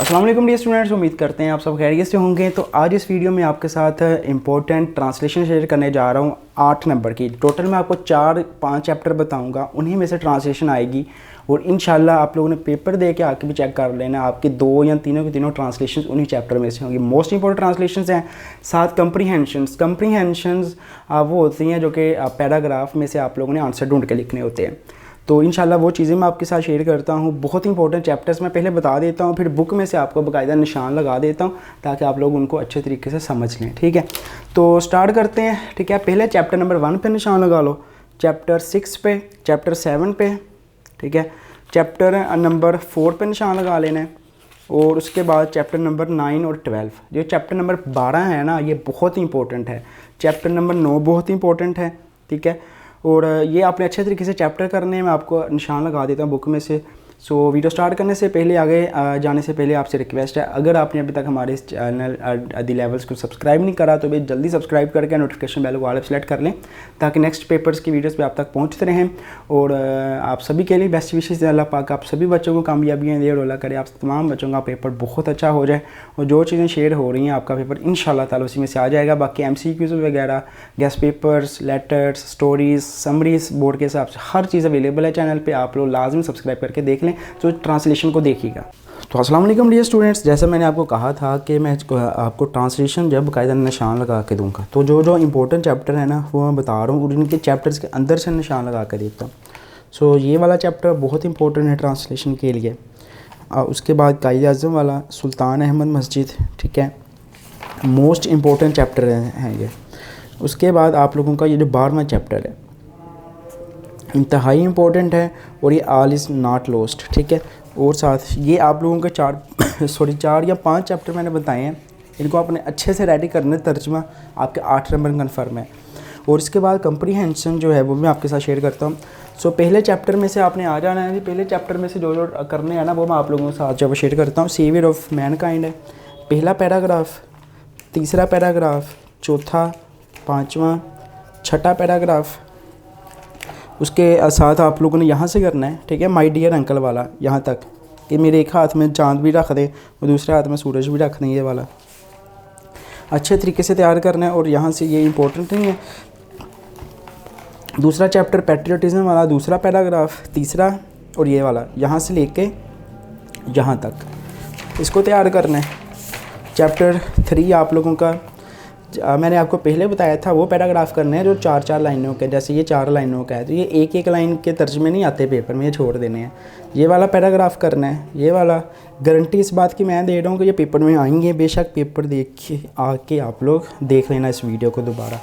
अस्सलाम वालेकुम dear students, उम्मीद करते हैं आप सब खैरियत से होंगे। तो आज इस वीडियो में आपके साथ इंपॉर्टेंट ट्रांसलेशन शेयर करने जा रहा हूँ 8 नंबर की। टोटल मैं आपको 4-5 चैप्टर बताऊँगा, उन्हीं में से ट्रांसलेशन आएगी और इंशाल्लाह आप लोगों ने पेपर दे के आके भी चेक कर लेना, आपके 2 या तीनों के तीनों ट्रांसलेशन उन्हीं चैप्टर में से होंगी। मोस्ट इंपॉर्टेंट ट्रांसलेशन हैं। साथ कंप्रीहेंशंस वो होती हैं जो कि पैराग्राफ में से आप लोगों ने आंसर ढूंढ के लिखने होते हैं। तो इंशाल्लाह वो चीज़ें मैं आपके साथ शेयर करता हूँ। बहुत इंपॉर्टेंट चैप्टर्स मैं पहले बता देता हूँ, फिर बुक में से आपको बाकायदा निशान लगा देता हूँ ताकि आप लोग उनको अच्छे तरीके से समझ लें। ठीक है, तो स्टार्ट करते हैं। ठीक है, पहले चैप्टर नंबर 1 पे निशान लगा लो, चैप्टर 6 पे, चैप्टर 7 पे, ठीक है, चैप्टर नंबर 4 पे निशान लगा लेना है और उसके बाद चैप्टर नंबर 9 और 12। जो चैप्टर नंबर 12 है ना, ये बहुत इंपॉर्टेंट है। चैप्टर नंबर 9 बहुत इंपॉर्टेंट है। ठीक है, और ये आपने अच्छे तरीके से चैप्टर करने हैं, मैं आपको निशान लगा देता हूँ बुक में से। सो वीडियो स्टार्ट करने से पहले, आगे जाने से पहले आपसे रिक्वेस्ट है, अगर आपने अभी तक हमारे इस चैनल दी लेवल्स को सब्सक्राइब नहीं करा तो भी जल्दी सब्सक्राइब करके नोटिफिकेशन बेल को ऑल सेलेक्ट कर लें ताकि नेक्स्ट पेपर्स की वीडियोस पे आप तक पहुंचते रहें। और आप सभी के लिए बेस्ट विशेस, अल्लाह पाक आप सभी बच्चों को कामयाबियाँ दे और अल्लाह करे आप तमाम बच्चों का पेपर बहुत अच्छा हो जाए और जो चीज़ें शेयर हो रही हैं आपका पेपर इंशाल्लाह ताला उसी में से आ जाएगा। बाकी MCQs वगैरह, guest papers, letters, stories, summaries board के हिसाब से हर चीज़ अवेलेबल है चैनल पे। आप लोग लाजमी सब्सक्राइब करके देख लें तो ट्रांसलेशन को देखिएगा। तो अस्सलाम वालेकुम डियर स्टूडेंट्स, जैसा मैंने आपको कहा था कि मैं आपको ट्रांसलेशन जब बाकायदा निशान लगा के दूंगा, तो जो इंपॉर्टेंट चैप्टर है ना वो मैं बता रहा हूँ और इनके चैप्टर्स के अंदर से निशान लगा कर देता हूँ। सो ये वाला चैप्टर बहुत इंपॉर्टेंट है ट्रांसलेशन के लिए। उसके बाद कायद-ए-आज़म वाला, सुल्तान अहमद मस्जिद, ठीक है, मोस्ट इम्पोर्टेंट चैप्टर है ये। उसके बाद आप लोगों का ये जो 12वां चैप्टर है इंतहाई इम्पोर्टेंट है और ये ऑल इज़ नॉट लॉस्ट। ठीक है, और साथ ये आप लोगों के 4 या 5 चैप्टर मैंने बताए हैं, इनको आपने अच्छे से रेडी करना है। तर्जमा आपके 8 नंबर कन्फर्म है। और इसके बाद कंप्रीहेंशन जो है वो भी आपके साथ शेयर करता हूँ। सो पहले चैप्टर में से आपने आ जाना है। पहले चैप्टर में से जो करने हैं ना वो मैं आप लोगों के साथ जब शेयर करता हूँ। सेवियर ऑफ मैनकाइंड है पहला पैराग्राफ, तीसरा पैराग्राफ, चौथा, 5वां, छठा पैराग्राफ। उसके साथ आप लोगों ने यहाँ से करना है, ठीक है, माय डियर अंकल वाला यहाँ तक कि मेरे एक हाथ में चांद भी रख दें और दूसरे हाथ में सूरज भी रख दें, ये वाला अच्छे तरीके से तैयार करना है। और यहाँ से ये इंपॉर्टेंट नहीं है। दूसरा चैप्टर पैट्रियटिज़म वाला, दूसरा पैराग्राफ, तीसरा और ये वाला यहाँ से लेके यहाँ तक इसको तैयार करना है। चैप्टर 3 आप लोगों का मैंने आपको पहले बताया था वो पैराग्राफ करने हैं जो 4-4 लाइनों के, जैसे ये 4 लाइनों का है तो ये एक लाइन के तर्जमे नहीं आते पेपर में, ये छोड़ देने हैं। ये वाला पैराग्राफ करना है, ये वाला गारंटी इस बात की मैं दे रहा हूँ कि ये पेपर में आएंगे। बेशक पेपर देख के आके आप लोग देख लेना इस वीडियो को दोबारा।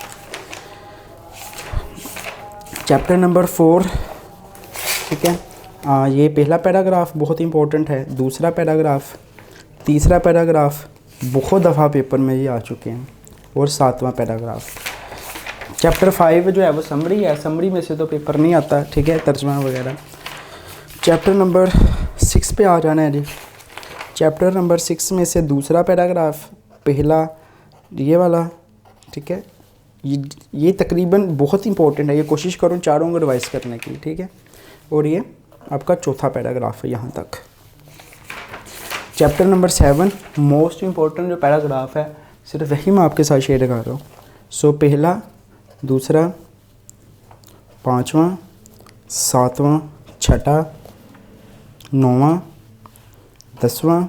चैप्टर नंबर 4, ठीक है, ये पहला पैराग्राफ बहुत इंपॉर्टेंट है, दूसरा पैराग्राफ, तीसरा पैराग्राफ बहुत दफ़ा पेपर में ये आ चुके हैं और 7वां पैराग्राफ। चैप्टर 5 जो है वो समरी है, समरी में से तो पेपर नहीं आता, ठीक है, तर्जमा वगैरह। चैप्टर नंबर 6 पे आ जाना है जी। चैप्टर नंबर 6 में से दूसरा पैराग्राफ, पहला ये वाला, ठीक है, ये तकरीबन बहुत इंपॉर्टेंट है, ये कोशिश करो चारों को रिवाइज करने की, ठीक है। और ये आपका चौथा पैराग्राफ है यहाँ तक। चैप्टर नंबर 7 मोस्ट इम्पोर्टेंट जो पैराग्राफ है सिर्फ वही मैं आपके साथ शेयर कर रहा हूँ। सो पहला, दूसरा, 5वां, 7वां, छठा, 9वां, 10वां।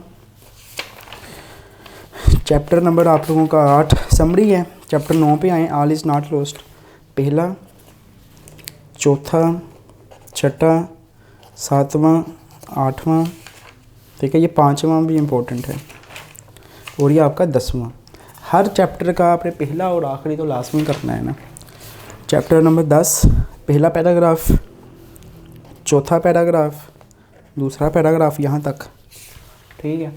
चैप्टर नंबर आप लोगों का 8 समरी है। चैप्टर 9 पे आए, ऑल इज़ नॉट लॉस्ट, पहला, चौथा, छठा, 7वां, 8वां, ठीक है, ये 5वां भी इम्पोर्टेंट है और ये आपका 10वां। हर चैप्टर का आपने पहला और आखिरी तो लाजमी करना है ना। चैप्टर नंबर 10 पहला पैराग्राफ, चौथा पैराग्राफ, दूसरा पैराग्राफ यहाँ तक, ठीक है,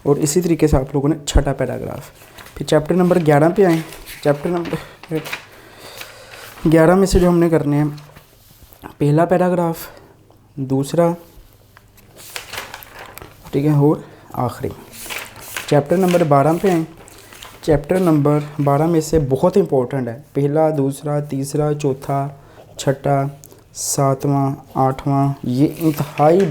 और इसी तरीके से आप लोगों ने छठा पैराग्राफ। फिर चैप्टर नंबर 11 पे आए। चैप्टर नंबर 11 में से जो हमने करने हैं, पहला पैराग्राफ, दूसरा, ठीक है, और आखिरी। चैप्टर नंबर 12 पे आए। चैप्टर नंबर 12 में से बहुत इंपॉर्टेंट है, पहला, दूसरा, तीसरा, चौथा, छठा, 7वां, 8वां, ये इंतहाई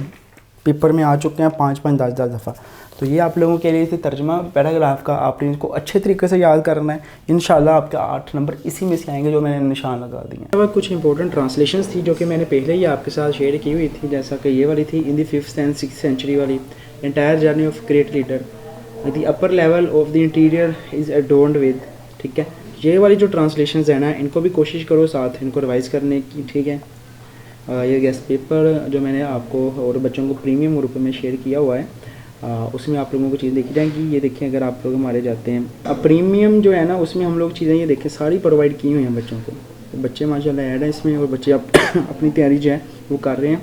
पेपर में आ चुके हैं 5-5, 10-10 दफ़ा। तो ये आप लोगों के लिए थी तर्जमा पैराग्राफ का। आपने इसको अच्छे तरीके से याद करना है, इंशाल्लाह आपका 8 नंबर इसी में से आएंगे जो मैंने निशान लगा दिए हैं। अब कुछ इंपॉर्टेंट ट्रांसलेशंस थी जो कि मैंने पहले ही आपके साथ शेयर की हुई थी, जैसा कि ये वाली थी, in the 5th and 6th century वाली, entire journey of great leader, the upper level of the interior is adorned with. ठीक है, ये वाली जो ट्रांसलेशंस है ना, इनको भी कोशिश करो साथ इनको रिवाइज़ करने की। ठीक है, ये गेस्ट पेपर जो मैंने आपको और बच्चों को प्रीमियम ग्रुप में शेयर किया हुआ है, उसमें आप लोगों को चीज़ देखी जाएगी। ये देखें, अगर आप लोग हमारे जाते हैं, अब प्रीमियम जो है ना उसमें हम लोग चीज़ें ये देखें सारी प्रोवाइड की हुई हैं बच्चों को। तो बच्चे माशाल्लाह ऐड हैं इसमें, और बच्चे आप अपनी तैयारी जो है वो कर रहे हैं।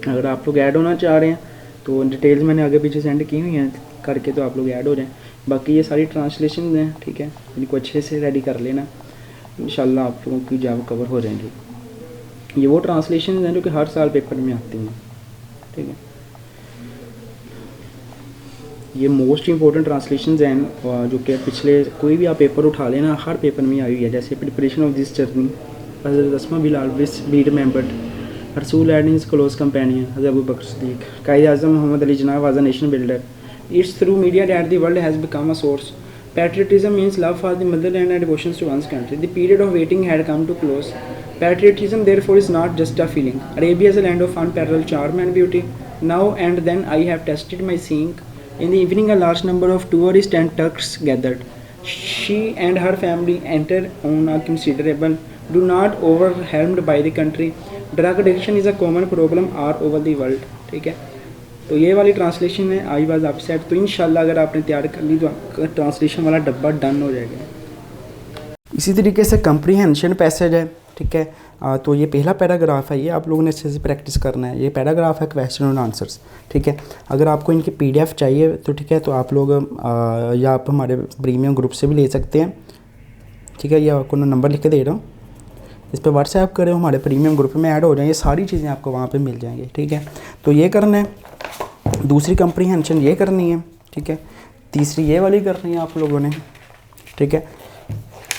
अगर आप लोग ऐड होना चाह रहे हैं तो डिटेल्स मैंने आगे पीछे सेंड की हुई हैं करके, तो आप लोग ऐड हो जाएँ। बाकी ये सारी ट्रांसलेशन हैं, ठीक है, इनको अच्छे से रेडी कर लेना, इंशाल्लाह आप लोगों की जॉब कवर हो जाएंगी। ये वो ट्रांसलेशन हैं जो कि हर साल पेपर में आती हैं। ठीक है, ये मोस्ट इंपॉर्टेंट ट्रांसलेशंस हैं जो कि पिछले कोई भी आप पेपर उठा लेना हर पेपर में आई हुई है। जैसे प्रिपरेशन ऑफ दिस जर्नी, हज़रत Asma will always be remembered, रसूल एंड हिज क्लोज कंपेनियन हज़रत Abu Bakr Siddiq, Quaid Azam Mohammad Ali Jinnah was a nation builder, it's through media that the world has become a source, patriotism means love for the motherland and devotions to one's country, the period of waiting had come to close, patriotism therefore is not just a feeling, Arabia is a land of unparalleled charm and beauty, now and then I have tested my seeing, in the evening a large number of tourists and Turks gathered, she and her family enter on a considerable, do not overwhelmed by the country, drug addiction is a common problem all over the world। ठीक है, तो ये वाली translation है, I was upset. तो इंशाल्लाह अगर आपने तैयार कर ली तो आपका ट्रांसलेशन वाला डब्बा डन हो जाएगा। इसी तरीके से कंप्रीहेंशन पैसेज है, ठीक है, तो ये पहला पैराग्राफ है, ये आप लोगों ने अच्छे से प्रैक्टिस करना है। ये पैराग्राफ है क्वेश्चन और आंसर्स। ठीक है, अगर आपको इनकी PDF चाहिए तो ठीक है, तो आप लोग या आप हमारे प्रीमियम ग्रुप से भी ले सकते हैं। ठीक है, ये आपको नंबर लिख के दे रहा हूँ, इस पर व्हाट्सएप करें, हमारे प्रीमियम ग्रुप में ऐड हो जाएंगे, सारी चीज़ें आपको वहाँ पे मिल जाएंगी। ठीक है, तो ये करना है। दूसरी कंप्रीहेंशन ये करनी है। ठीक है, तीसरी ये वाली करनी है आप लोगों ने। ठीक है,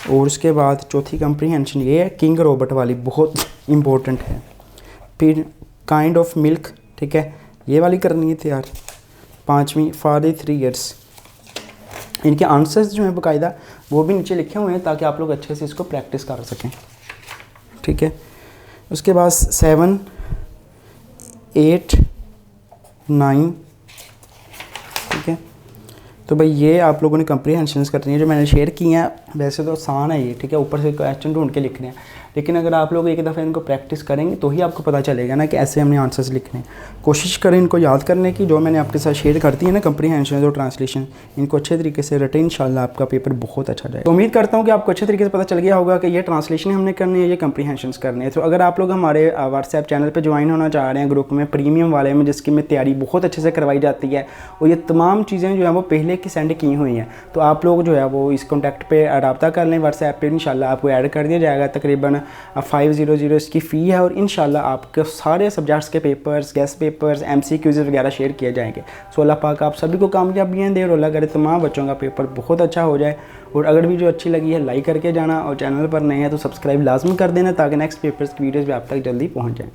और उसके बाद चौथी कंप्रीहेंशन ये है किंग रॉबर्ट वाली, बहुत इम्पोर्टेंट है। फिर काइंड ऑफ मिल्क, ठीक है, ये वाली करनी है तैयार। पाँचवीं फॉर द 3 years, इनके आंसर्स जो हैं बाकायदा वो भी नीचे लिखे हुए हैं ताकि आप लोग अच्छे से इसको प्रैक्टिस कर सकें। ठीक है, उसके बाद 7, 8, 9, ठीक है, तो भाई ये आप लोगों ने कंप्रीहेंशंस करनी है जो मैंने शेयर की हैं। वैसे तो आसान है ये, ठीक है, ऊपर से क्वेश्चन ढूंढ के लिखने हैं, लेकिन अगर आप लोग एक दफ़ा इनको प्रैक्टिस करेंगे तो ही आपको पता चलेगा ना कि ऐसे हमने आंसर्स लिखने हैं। कोशिश करें इनको याद करने की, जो मैंने आपके साथ शेयर करती है ना कंप्रीहेंशन और ट्रांसलेशन, इनको अच्छे तरीके से रटें, इंशाल्लाह आपका पेपर बहुत अच्छा जाएगा। तो उम्मीद करता हूँ कि आपको अच्छे तरीके से पता चल गया होगा कि ये ट्रांसलेशन हमने करनी है, ये कंप्रीहेंशंस करने हैं। तो अगर आप लोग हमारे व्हाट्सएप चैनल पर ज्वाइन होना चाह रहे हैं ग्रुप में, प्रीमियम वाले में, जिसकी में तैयारी बहुत अच्छे से करवाई जाती है, और ये तमाम चीज़ें जो है वो पहले की सेंड की हुई हैं, तो आप लोग जो है वो इस कॉन्टैक्ट पर रब्ता कर लें व्हाट्सएप पर, इंशाल्लाह आपको ऐड कर दिया जाएगा। तकरीबन 500 इसकी फ़ी है, और इंशाल्लाह आपके सारे सब्जेक्ट्स के पेपर्स, गेस्ट पेपर्स, MCQs वगैरह शेयर किए जाएंगे। सो अल्लाह पाक आप सभी को कामयाबियाँ दे और अल्लाह करे तमाम बच्चों का पेपर बहुत अच्छा हो जाए। और अगर वीडियो अच्छी लगी है लाइक करके जाना, और चैनल पर नए हैं तो सब्सक्राइब लाजमी कर देना ताकि नेक्स्ट पेपर्स की वीडियोज़ भी आप तक जल्दी पहुँच जाएँ।